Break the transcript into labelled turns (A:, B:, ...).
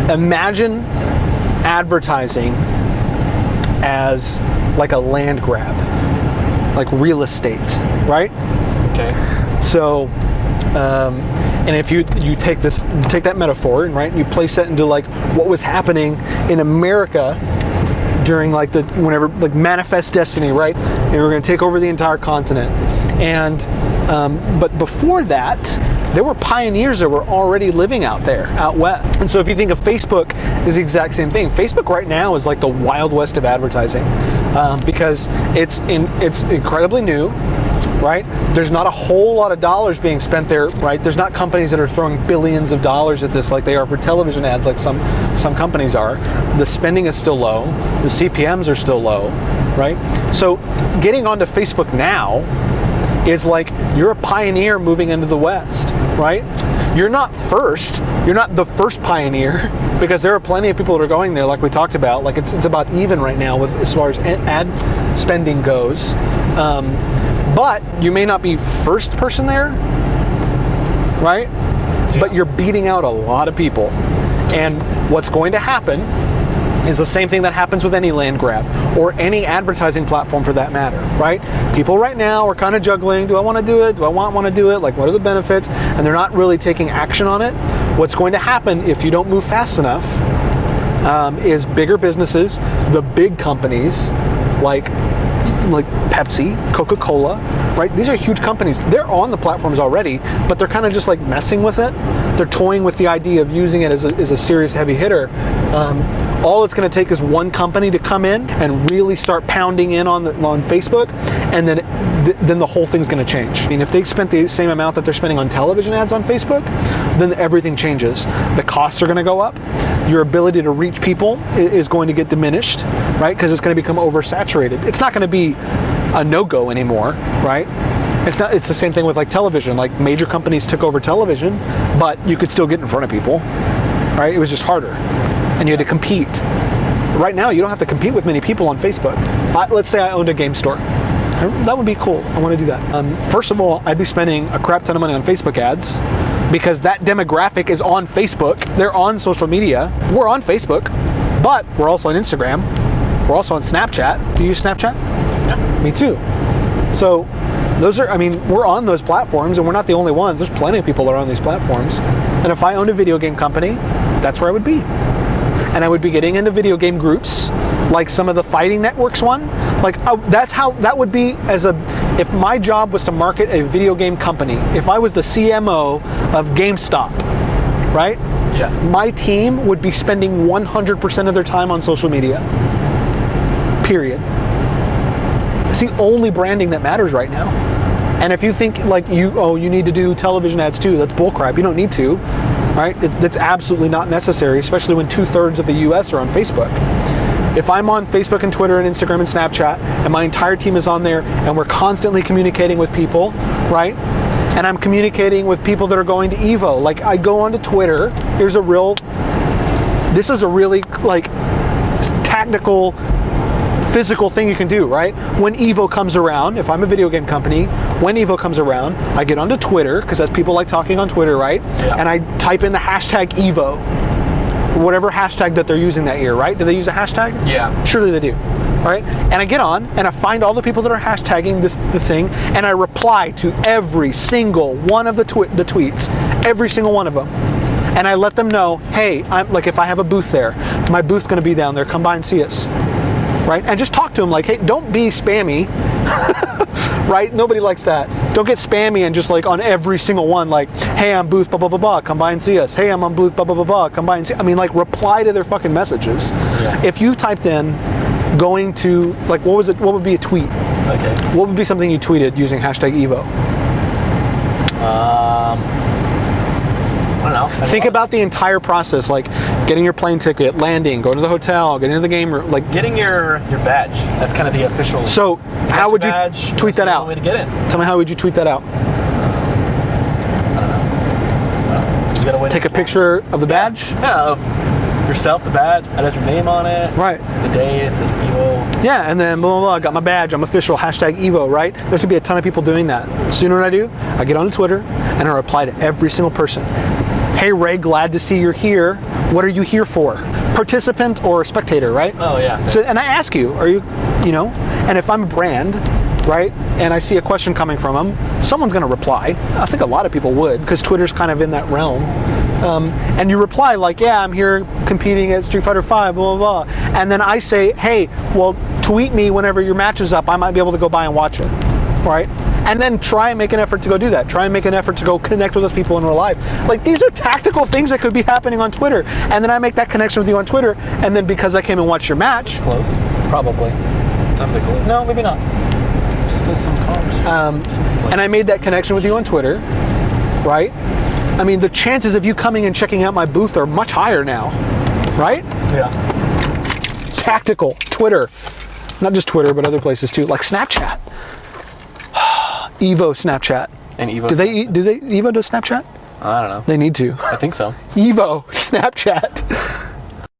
A: Imagine advertising as like a land grab, like real estate, right?
B: Okay.
A: So, and if you take that metaphor, right, and you place that into like what was happening in America during like whenever Manifest Destiny, right? They were going to take over the entire continent, and but before that, there were pioneers that were already living out there, out west. And so if you think of Facebook as the exact same thing, Facebook right now is like the Wild West of advertising, because it's incredibly new, right? There's not a whole lot of dollars being spent there, right? There's not companies that are throwing billions of dollars at this like they are for television ads, like some companies are. The spending is still low. The CPMs are still low, right? So getting onto Facebook now is like you're a pioneer moving into the West, right? You're not first. You're not the first pioneer, because there are plenty of people that are going there, like we talked about. Like it's about even right now with as far as ad spending goes. But you may not be first person there, right? Yeah. But you're beating out a lot of people. And what's going to happen is the same thing that happens with any land grab or any advertising platform for that matter, right? People right now are kind of juggling. Do I want to do it? Do I want to do it? Like, what are the benefits? And they're not really taking action on it. What's going to happen if you don't move fast enough is bigger businesses, the big companies like Pepsi, Coca-Cola, right? These are huge companies. They're on the platforms already, but they're kind of just like messing with it. They're toying with the idea of using it as a serious heavy hitter. All it's going to take is one company to come in and really start pounding in on Facebook, and then the whole thing's going to change. I mean, if they spent the same amount that they're spending on television ads on Facebook, then everything changes. The costs are going to go up. Your ability to reach people is going to get diminished, right? Because it's going to become oversaturated. It's not going to be a no-go anymore, right? It's the same thing with like television. Like major companies took over television, but you could still get in front of people, right? It was just harder, and you had to compete. Right now, you don't have to compete with many people on Facebook. Let's say I owned a game store. That would be cool. I want to do that. First of all, I'd be spending a crap ton of money on Facebook ads, because that demographic is on Facebook. They're on social media. We're on Facebook, but we're also on Instagram. We're also on Snapchat. Do you use Snapchat?
B: Yeah.
A: Me too. So we're on those platforms, and we're not the only ones. There's plenty of people that are on these platforms. And if I owned a video game company, that's where I would be. And I would be getting into video game groups, like some of the Fighting Networks one. Like that's how that would be if my job was to market a video game company, if I was the CMO of GameStop, right?
B: Yeah.
A: My team would be spending 100% of their time on social media. Period. It's the only branding that matters right now. And if you think like you need to do television ads too, that's bullcrap. You don't need to, right? That's absolutely not necessary, especially when 2/3 of the US are on Facebook. If I'm on Facebook and Twitter and Instagram and Snapchat, and my entire team is on there, and we're constantly communicating with people, right? And I'm communicating with people that are going to Evo. Like I go onto Twitter. This is a really like tactical, physical thing you can do, right? When Evo comes around, if I'm a video game company, when Evo comes around, I get onto Twitter, because that's people like talking on Twitter, right?
B: Yeah.
A: And I type in the hashtag Evo, whatever hashtag that they're using that year, right? Do they use a hashtag?
B: Yeah.
A: Surely they do, right? And I get on and I find all the people that are hashtagging the thing, and I reply to every single one of the tweets, every single one of them. And I let them know, hey, I'm like, if I have a booth there, my booth's gonna be down there, come by and see us, right? And just talk to them like, hey, don't be spammy, right? Nobody likes that. Don't get spammy and just like on every single one, like, hey, I'm booth blah blah blah blah, come by and see us. Hey, I'm on booth blah blah blah blah, come by and see. I mean, like, reply to their fucking messages.
B: Yeah.
A: If you typed in going to, like, what would be a tweet?
B: Okay.
A: What would be something you tweeted using hashtag Evo?
B: I don't know.
A: Think about the entire process, like getting your plane ticket, landing, going to the hotel, getting to the game room, like
B: getting your badge. That's kind of the official.
A: So how would you tweet that out?
B: Way to get in.
A: Tell me, how would you tweet that out?
B: I don't know. Well, you gotta wait.
A: Take a picture of the badge?
B: Yeah, of yourself, the badge. It has your name on it.
A: Right.
B: The day, it says Evo.
A: Yeah, and then blah, blah, blah, I got my badge, I'm official, hashtag Evo, right? There's gonna be a ton of people doing that. So you know what I do? I get on Twitter and I reply to every single person. Hey Ray, glad to see you're here. What are you here for? Participant or spectator, right?
B: Oh yeah.
A: So, and I ask you, are you, and if I'm a brand, right, and I see a question coming from them, someone's going to reply. I think a lot of people would, because Twitter's kind of in that realm. And you reply like, yeah, I'm here competing at Street Fighter 5, blah, blah, blah. And then I say, hey, well, tweet me whenever your match is up. I might be able to go by and watch it, right? And then try and make an effort to go do that. Try and make an effort to go connect with those people in real life. Like, these are tactical things that could be happening on Twitter. And then I make that connection with you on Twitter, and then because I came and watched your match...
B: Closed?
A: Probably.
B: I'm the closed.
A: No, maybe not.
B: Still some cars.
A: And I made that connection with you on Twitter, right? I mean, the chances of you coming and checking out my booth are much higher now, right?
B: Yeah.
A: Tactical. Twitter. Not just Twitter, but other places too, like Snapchat. Evo Snapchat.
B: And Evo.
A: Do they Evo does Snapchat?
B: I don't know.
A: They need to.
B: I think so.
A: Evo Snapchat.